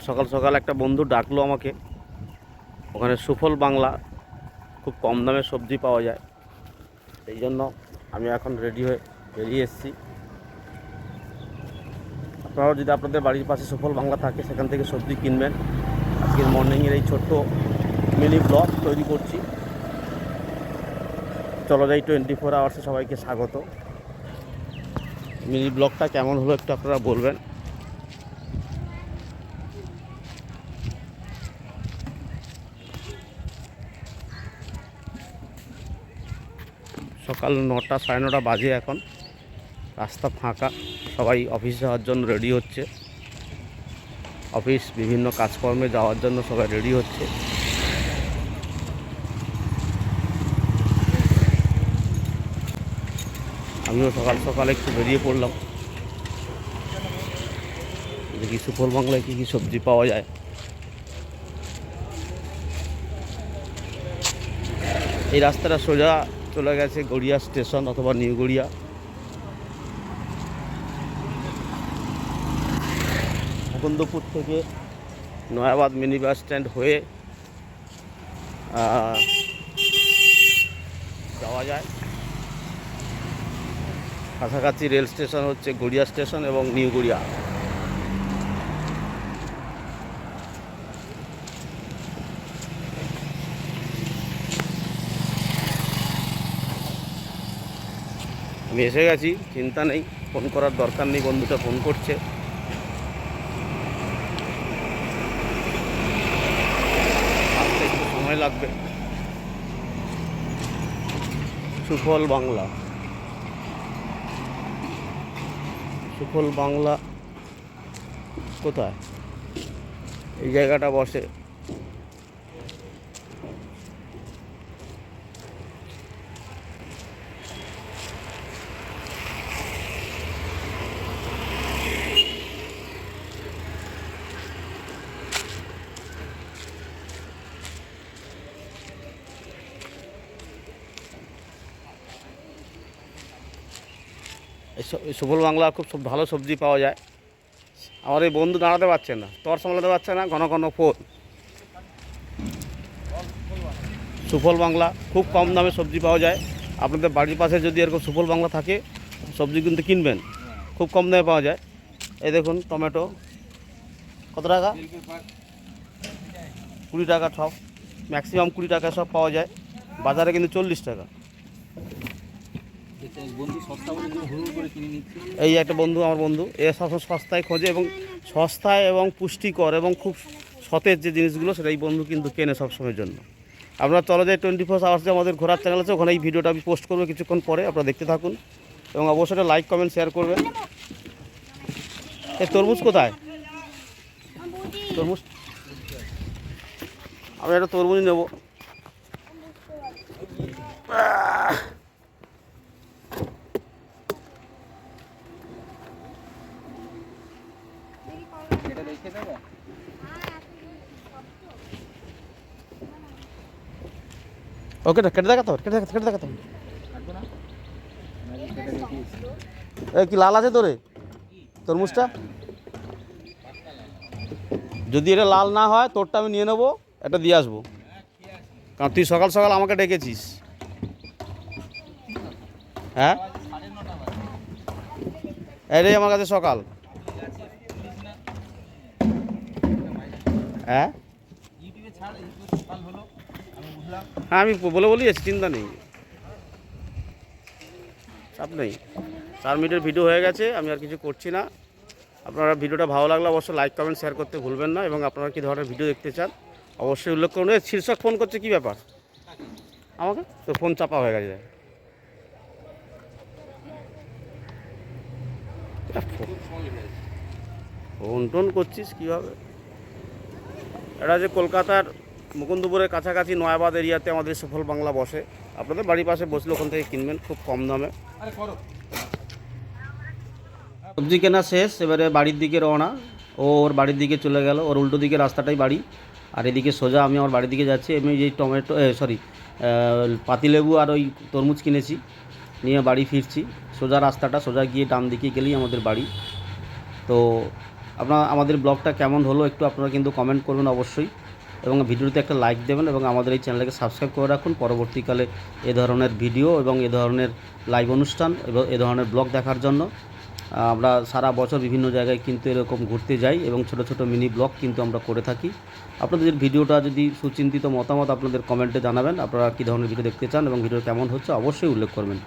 সকাল সকাল একটা বন্ধু ডাকলো আমাকে, ওখানে সুফল বাংলা খুব কম দামে সবজি পাওয়া যায়। এই জন্য আমি এখন রেডি হয়ে বেরিয়ে এসেছি। আপনারাও যদি আপনাদের বাড়ির পাশে সুফল বাংলা থাকে সেখান থেকে সবজি কিনবেন। আজকের মর্নিংয়ের এই ছোট্ট মিনি ব্লগ তৈরি করছি। চলো যাই 24 আওয়ার্সে সবাইকে স্বাগত। মিনি ব্লগটা কেমন হলো একটু আপনারা বলবেন। সকাল 9টা 9:30 বাজে এখন, রাস্তা ফাঁকা, সবাই অফিসে যাওয়ার জন্য রেডি হচ্ছে। অফিস বিভিন্ন কাজকর্মে যাওয়ার জন্য সবাই রেডি হচ্ছে। আমিও সকাল সকাল একটু বেরিয়ে পড়লাম, দেখি সুফল বাংলায় কী কী সবজি পাওয়া যায়। এই রাস্তাটা সোজা চলে গেছে গড়িয়া স্টেশন অথবা নিউ গড়িয়া। মুকুন্দপুর থেকে নয়াবাদ মিনি বাস স্ট্যান্ড হয়ে যাওয়া যায়। কাছাকাছি রেল স্টেশন হচ্ছে গড়িয়া স্টেশন এবং নিউ গড়িয়া। আমি এসে গেছি, চিন্তা নেই, ফোন করার দরকার নেই, বন্ধুটা ফোন করছে। আসতে একটু সময় লাগবে। সুফল বাংলা, সুফল বাংলা কোথায়? এই জায়গাটা বসে সুফল বাংলা। খুব ভালো সবজি পাওয়া যায়। আমার এই বন্ধু দাঁড়াতে পারছে না, তর সামলাতে পারছে না, ঘন ঘন ফোন। সুফল বাংলা খুব কম দামে সবজি পাওয়া যায়। আপনাদের বাড়ির পাশে যদি এরকম সুফল বাংলা থাকে, সবজি কিন্তু কিনবেন, খুব কম দামে পাওয়া যায়। এই দেখুন টমেটো কত টাকা? 20 টাকা সব, ম্যাক্সিমাম 20 টাকা সব পাওয়া যায়। বাজারে কিন্তু 40 টাকা। এই একটা বন্ধু, আমার বন্ধু, এ সবসময় সস্তায় খোঁজে এবং সস্তায় এবং পুষ্টিকর এবং খুব সতেজ যে জিনিসগুলো সেটা এই বন্ধু কিন্তু কেনে সবসময়ের জন্য। আপনারা চলো যাই 24 আওয়ার্সে আমাদের ঘোরার চ্যানেল আছে, ওখানে এই ভিডিওটা আমি পোস্ট করবো কিছুক্ষণ পরে, আপনারা দেখতে থাকুন এবং অবশ্যই লাইক কমেন্ট শেয়ার করবেন। এই তরমুজ কোথায়? তরমুজ আমি একটা তরমুজ নেব। ওকে না, কেটে দেখাতো, কেটে দেখাতো। কি লাল আছে তোরে তরমুজটা? যদি এটা লাল না হয় তোরটা আমি নিয়ে নেবো, এটা দিয়ে আসবো, কারণ তুই সকাল সকাল আমাকে ডেকেছিস। হ্যাঁ এরে আমার কাছে সকাল। হ্যাঁ হ্যাঁ আমি বলি আছি, চিন্তা নেই, চাপ নেই। 4 মিনিটের ভিডিও হয়ে গেছে, আমি আর কিছু করছি না। আপনারা ভিডিওটা ভালো লাগলে অবশ্যই লাইক কমেন্ট শেয়ার করতে ভুলবেন না এবং আপনারা কী ধরনের ভিডিও দেখতে চান অবশ্যই উল্লেখ করুন। শীর্ষক ফোন করছে, কী ব্যাপার? আমাকে তো ফোন চাপা হয়ে গেছে। ফোন টোন করছিস কীভাবে? এটা যে কলকাতার মুকুন্দপুরের কাছাকাছি নয়াবাদ এরিয়াতে আমাদের সুফল বাংলা বসে। আপনাদের বাড়ির পাশে বসলে ওখান থেকে কিনবেন খুব কম দামে। সবজি কেনা শেষ, এবারে বাড়ির দিকে রওনা। ওর বাড়ির দিকে চলে গেল, ওর উল্টো দিকে রাস্তাটাই বাড়ি, আর এদিকে সোজা আমি আমার বাড়ির দিকে যাচ্ছি। আমি যে টমেটো পাতিলেবু আর ওই তরমুজ কিনেছি, নিয়ে বাড়ি ফিরছি। সোজা রাস্তাটা, সোজা গিয়ে ডান দিকে গেলেই আমাদের বাড়ি। তো আমাদের ব্লগটা কেমন হলো একটু আপনারা কিন্তু কমেন্ট করবেন অবশ্যই, এবং ভিডিওতে একটা লাইক দেবেন এবং আমাদের এই চ্যানেলকে সাবস্ক্রাইব করে রাখুন পরবর্তীকালে এ ধরনের ভিডিও এবং এ ধরনের লাইভ অনুষ্ঠান এবং এ ধরনের ব্লগ দেখার জন্য। আমরা সারা বছর বিভিন্ন জায়গায় কিন্তু এরকম ঘুরতে যাই এবং ছোট ছোট মিনি ব্লগ কিন্তু আমরা করে থাকি। আপনাদের ভিডিওটা যদি সুচিন্তিত মতামত আপনাদের কমেন্টে জানাবেন, আপনারা কী ধরনের ভিডিও দেখতে চান এবং ভিডিও কেমন হচ্ছে অবশ্যই উল্লেখ করবেন।